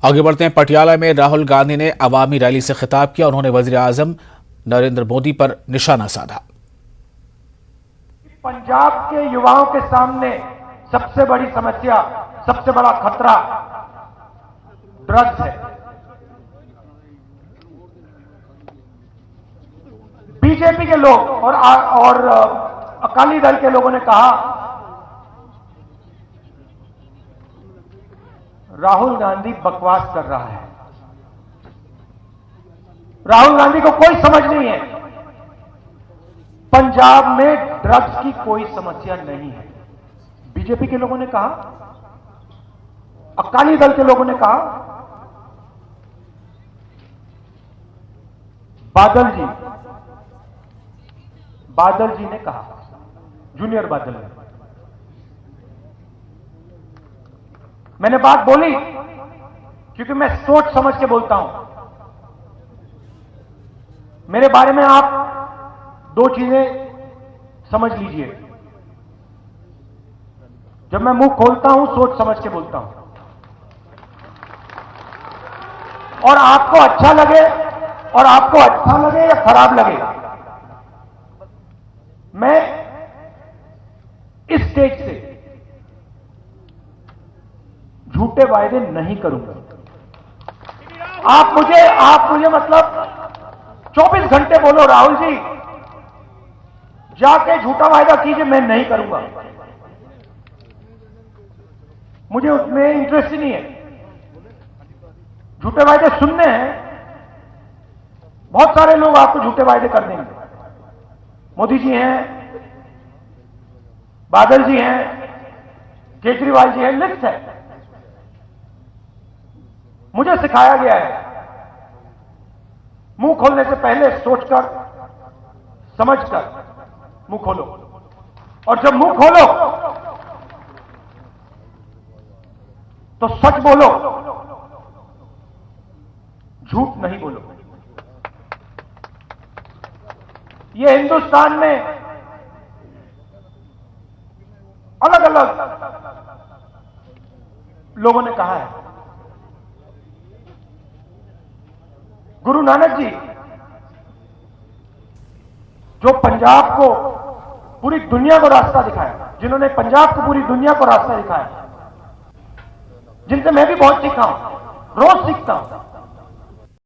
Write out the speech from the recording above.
आगे बढ़ते हैं। पटियाला में राहुल गांधी ने अवामी रैली से खिताब किया। उन्होंने वजीर आजम नरेंद्र मोदी पर निशाना साधा। पंजाब के युवाओं के सामने सबसे बड़ी समस्या, सबसे बड़ा खतरा ड्रग्स है। बीजेपी के लोग और अकाली दल के लोगों ने कहा राहुल गांधी बकवास कर रहा है। राहुल गांधी को कोई समझ नहीं है। पंजाब में ड्रग्स की कोई समस्या नहीं है। बीजेपी के लोगों ने कहा, अकाली दल के लोगों ने कहा, बादल जी ने कहा, जूनियर बादल ने। मैंने बात बोली क्योंकि मैं सोच समझ के बोलता हूं। मेरे बारे में आप दो चीजें समझ लीजिए। जब मैं मुंह खोलता हूं सोच समझ के बोलता हूं, और आपको अच्छा लगे या खराब लगे, मैं इस स्टेज से झूठे वायदे नहीं करूंगा। आप मुझे मतलब 24 घंटे बोलो राहुल जी जाके झूठा वायदा कीजिए, मैं नहीं करूंगा। मुझे उसमें इंटरेस्ट ही नहीं है। झूठे वायदे सुनने हैं, बहुत सारे लोग आपको झूठे वायदे कर देंगे। मोदी जी हैं, बादल जी हैं, केजरीवाल जी हैं, लिस्ट है। मुझे सिखाया गया है मुंह खोलने से पहले सोचकर समझकर मुंह खोलो, और जब मुंह खोलो तो सच बोलो, झूठ नहीं बोलो। ये हिंदुस्तान में अलग अलग लोगों ने कहा है। गुरु नानक जी जो पंजाब को पूरी दुनिया को रास्ता दिखाया, जिन्होंने पंजाब को पूरी दुनिया को रास्ता दिखाया, जिनसे मैं भी बहुत सीखा हूं, रोज सीखता हूं।